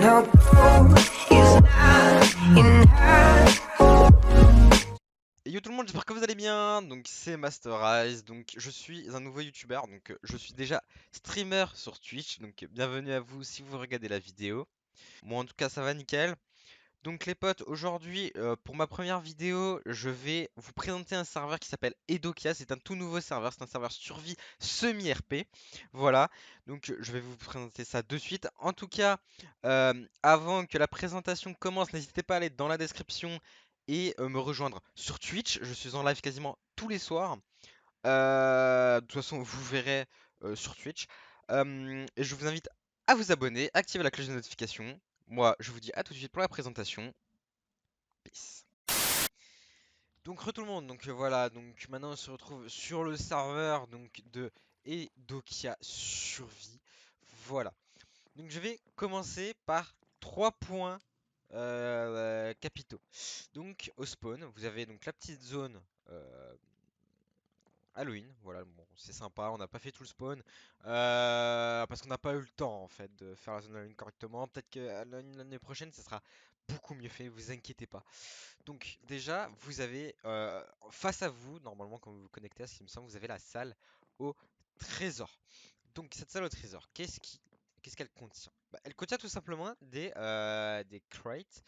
Now gold is not enough. Et yo tout le monde, j'espère que vous allez bien. Donc c'est Masterize, donc je suis un nouveau youtubeur, donc je suis déjà streamer sur Twitch, donc bienvenue à vous si vous regardez la vidéo. Moi en tout cas ça va nickel. Donc les potes, aujourd'hui pour ma première vidéo, je vais vous présenter un serveur qui s'appelle Edokia. C'est un tout nouveau serveur, c'est un serveur survie semi-RP. Voilà, donc je vais vous présenter ça de suite. En tout cas, avant que la présentation commence, n'hésitez pas à aller dans la description et me rejoindre sur Twitch. Je suis en live quasiment tous les soirs. De toute façon, vous verrez sur Twitch. Et je vous invite à vous abonner, activer la cloche de notification. Moi, je vous dis à tout de suite pour la présentation. Peace. Donc re tout le monde, donc voilà, donc maintenant on se retrouve sur le serveur donc de Edokia Survie. Voilà. Donc je vais commencer par 3 points capitaux. Donc au spawn, vous avez donc la petite zone Halloween, voilà, bon, c'est sympa, on n'a pas fait tout le spawn parce qu'on n'a pas eu le temps en fait de faire la zone Halloween correctement. Peut-être que l'année prochaine ça sera beaucoup mieux fait, vous inquiétez pas. Donc déjà, vous avez face à vous, normalement quand vous vous connectez à ce qui me semble, vous avez la salle au trésor. Donc cette salle au trésor, qu'est-ce qu'elle contient? Bah, elle contient tout simplement des crates,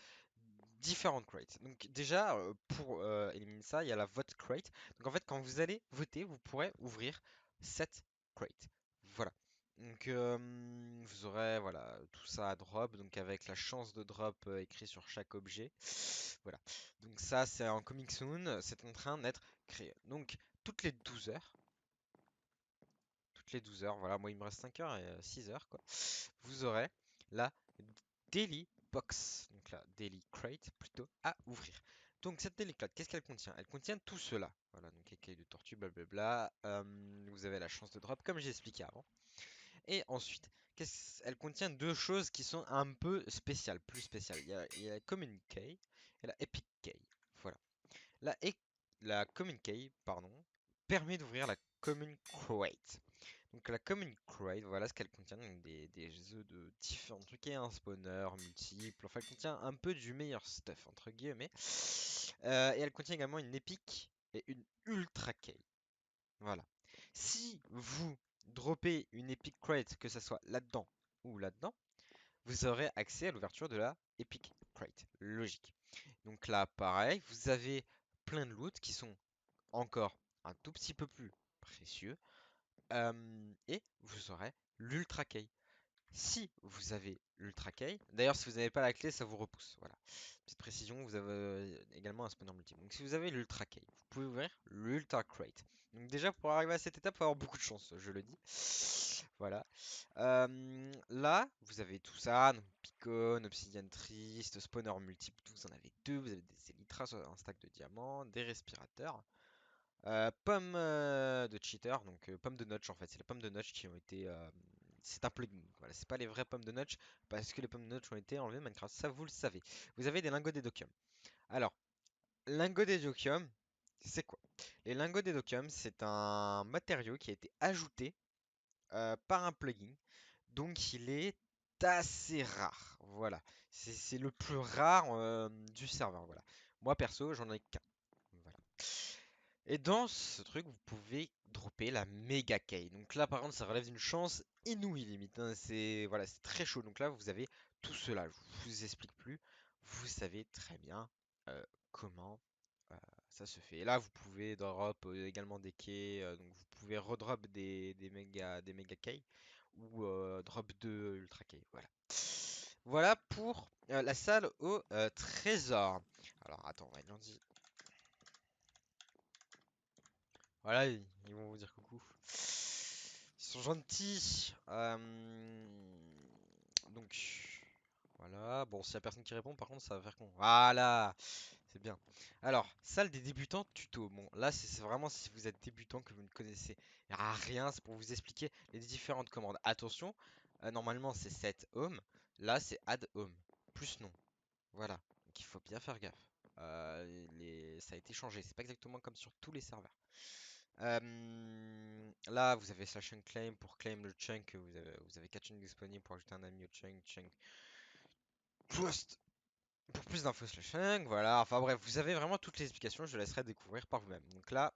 différentes crates. Donc déjà, pour éliminer ça, il y a la vote crate. Donc en fait, quand vous allez voter, vous pourrez ouvrir cette crate. Voilà. Donc vous aurez voilà tout ça à drop, donc avec la chance de drop écrit sur chaque objet. Voilà. Donc ça c'est en coming soon, c'est en train d'être créé. Donc toutes les 12 heures, voilà, moi il me reste 5 heures et 6 heures quoi. Vous aurez la Daily Box, donc la Daily Crate plutôt, à ouvrir. Donc cette Daily Crate, qu'est-ce qu'elle contient? Elle contient tout cela. Voilà, donc écailles de tortue, blablabla. Vous avez la chance de drop, comme j'ai expliqué avant. Et ensuite, elle contient deux choses qui sont un peu spéciales, plus spéciales. Il y a la Common Key et la Epic Key. Voilà. La, e- la Common Key, pardon, permet d'ouvrir la Common Crate. Donc la Common Crate, voilà ce qu'elle contient, donc des œufs de différents trucs et un spawner multiple. Enfin, elle contient un peu du meilleur stuff, entre guillemets. Et elle contient également une Epic et une Ultra Key. Voilà. Si vous droppez une Epic Crate, que ce soit là-dedans ou là-dedans, vous aurez accès à l'ouverture de la Epic Crate. Logique. Donc là, pareil, vous avez plein de loot qui sont encore un tout petit peu plus précieux. Et vous aurez l'Ultra Key. Si vous avez l'Ultra Key, d'ailleurs si vous n'avez pas la clé, ça vous repousse. Voilà. Petite précision, vous avez également un spawner multiple. Donc si vous avez l'Ultra Key, vous pouvez ouvrir l'Ultra Crate. Donc déjà pour arriver à cette étape, il faut avoir beaucoup de chance, je le dis. Voilà. Là, vous avez tout ça, donc Picon, Obsidian Trist, Spawner multiple, vous en avez deux, vous avez des Elytras, un stack de diamants, des respirateurs. Pommes de cheater, donc pommes de notch en fait, c'est les pommes de notch qui ont été. C'est un plugin, voilà, c'est pas les vraies pommes de notch parce que les pommes de notch ont été enlevées de Minecraft, ça vous le savez. Vous avez des lingots d'Edokium. Alors, lingots d'Edokium, c'est quoi? Les lingots d'Edokium, c'est un matériau qui a été ajouté par un plugin, donc il est assez rare. Voilà, c'est le plus rare du serveur. Voilà, moi perso, j'en ai qu'un. Voilà. Et dans ce truc, vous pouvez dropper la méga key. Donc là, par contre, ça relève d'une chance inouïe limite, hein. C'est voilà, c'est très chaud. Donc là, vous avez tout cela. Je vous explique plus. Vous savez très bien comment euh, ça se fait. Et là, vous pouvez drop également des keys. Donc vous pouvez redrop des méga key ou drop 2 ultra key. Voilà. Voilà pour la salle au trésor. Alors attends, on va dire. Voilà, ils vont vous dire coucou. Ils sont gentils. Donc, voilà. Bon, s'il y a personne qui répond, par contre, ça va faire con. Voilà, c'est bien. Alors, salle des débutants tuto. Bon, là, c'est vraiment si vous êtes débutant que vous ne connaissez rien, c'est pour vous expliquer les différentes commandes. Attention, normalement, c'est set home. Là, c'est add home. Plus non. Voilà. Donc, il faut bien faire gaffe. Ça a été changé. C'est pas exactement comme sur tous les serveurs. Là, vous avez slash claim pour claim le chunk. Vous avez 4 chunks disponibles pour ajouter un ami au chunk. Post pour plus d'infos slash link, voilà. Enfin bref, vous avez vraiment toutes les explications, je laisserai découvrir par vous-même. Donc là,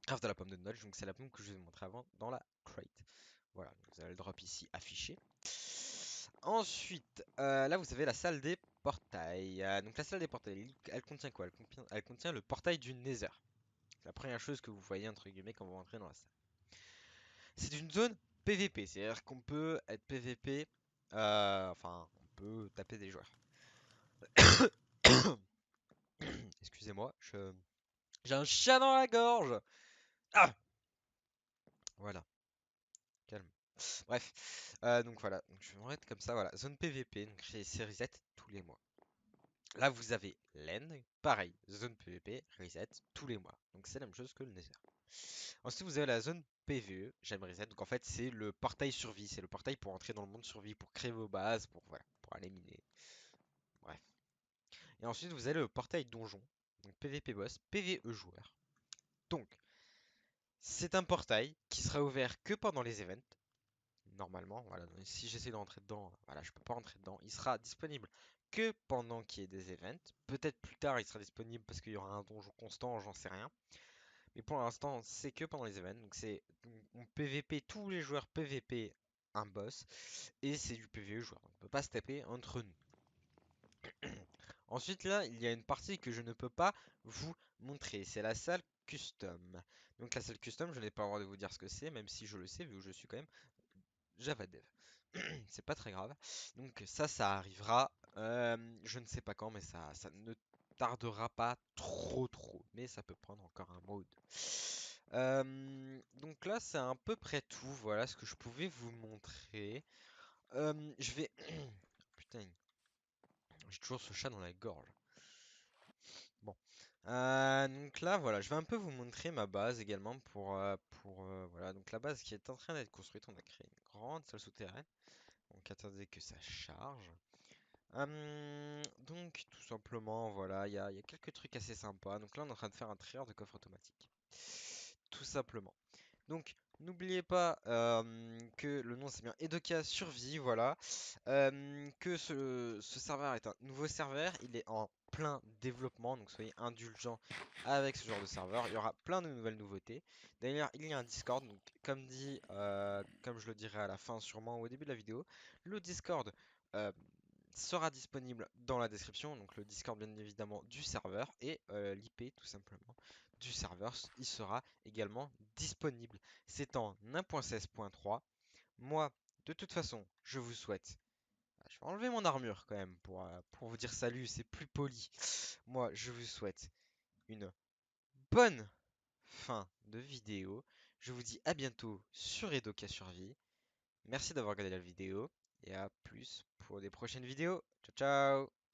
Craft de la pomme de Notch, donc c'est la pomme que je vous ai montré avant dans la crate. Voilà, donc vous avez le drop ici affiché. Ensuite, là vous avez la salle des portails. Donc la salle des portails, elle contient quoi? Elle contient le portail du Nether. C'est la première chose que vous voyez entre guillemets quand vous rentrez dans la salle. C'est une zone PVP, c'est-à-dire qu'on peut être PVP, enfin on peut taper des joueurs. Excusez-moi, j'ai un chat dans la gorge. Ah, voilà, calme. Bref, donc voilà, donc je vais me mettre comme ça, voilà, zone PVP, donc c'est reset tous les mois. Là, vous avez l'end, pareil, zone PVP, reset tous les mois. Donc c'est la même chose que le Nether. Ensuite, vous avez la zone PVE, j'aime reset. Donc en fait, c'est le portail survie, c'est le portail pour entrer dans le monde survie, pour créer vos bases, pour voilà, pour aller miner. Bref. Et ensuite, vous avez le portail donjon, donc PVP boss, PVE joueur. Donc, c'est un portail qui sera ouvert que pendant les events. Normalement, voilà, donc si j'essaie de rentrer dedans, voilà, je peux pas rentrer dedans. Il sera disponible que pendant qu'il y ait des events. Peut-être plus tard, il sera disponible parce qu'il y aura un donjon constant, j'en sais rien. Mais pour l'instant, c'est que pendant les events. Donc c'est on PVP, tous les joueurs PVP un boss et c'est du PVE joueur. Donc on peut pas se taper entre nous. Ensuite là, il y a une partie que je ne peux pas vous montrer. C'est la salle custom. Donc la salle custom, je n'ai pas le droit de vous dire ce que c'est, même si je le sais vu que je suis quand même Java Dev. C'est pas très grave. Donc ça arrivera. Je ne sais pas quand, mais ça ne tardera pas trop. Mais ça peut prendre encore un mois ou deux. Donc là, c'est à peu près tout. Voilà ce que je pouvais vous montrer. Je vais... Putain, j'ai toujours ce chat dans la gorge. Bon. Donc là, voilà, je vais un peu vous montrer ma base également voilà, donc la base qui est en train d'être construite. On a créé une grande salle souterraine. Donc attendez que ça charge. Donc tout simplement, voilà, il y a quelques trucs assez sympas. Donc là, on est en train de faire un trieur de coffre automatique. Tout simplement. Donc n'oubliez pas que le nom c'est bien Edoka Survie, voilà. Que ce serveur est un nouveau serveur, il est en plein développement, donc soyez indulgents avec ce genre de serveur. Il y aura plein de nouvelles nouveautés. D'ailleurs, il y a un Discord, donc comme dit, comme je le dirai à la fin sûrement ou au début de la vidéo, le Discord euh, sera disponible dans la description, donc le Discord bien évidemment du serveur et l'IP tout simplement du serveur, il sera également disponible. C'est en 1.16.3. Moi, de toute façon, je vous souhaite... Je vais enlever mon armure quand même pour vous dire salut, c'est plus poli. Moi, je vous souhaite une bonne fin de vidéo. Je vous dis à bientôt sur Edoka Survie. Merci d'avoir regardé la vidéo et à plus pour des prochaines vidéos. Ciao ciao!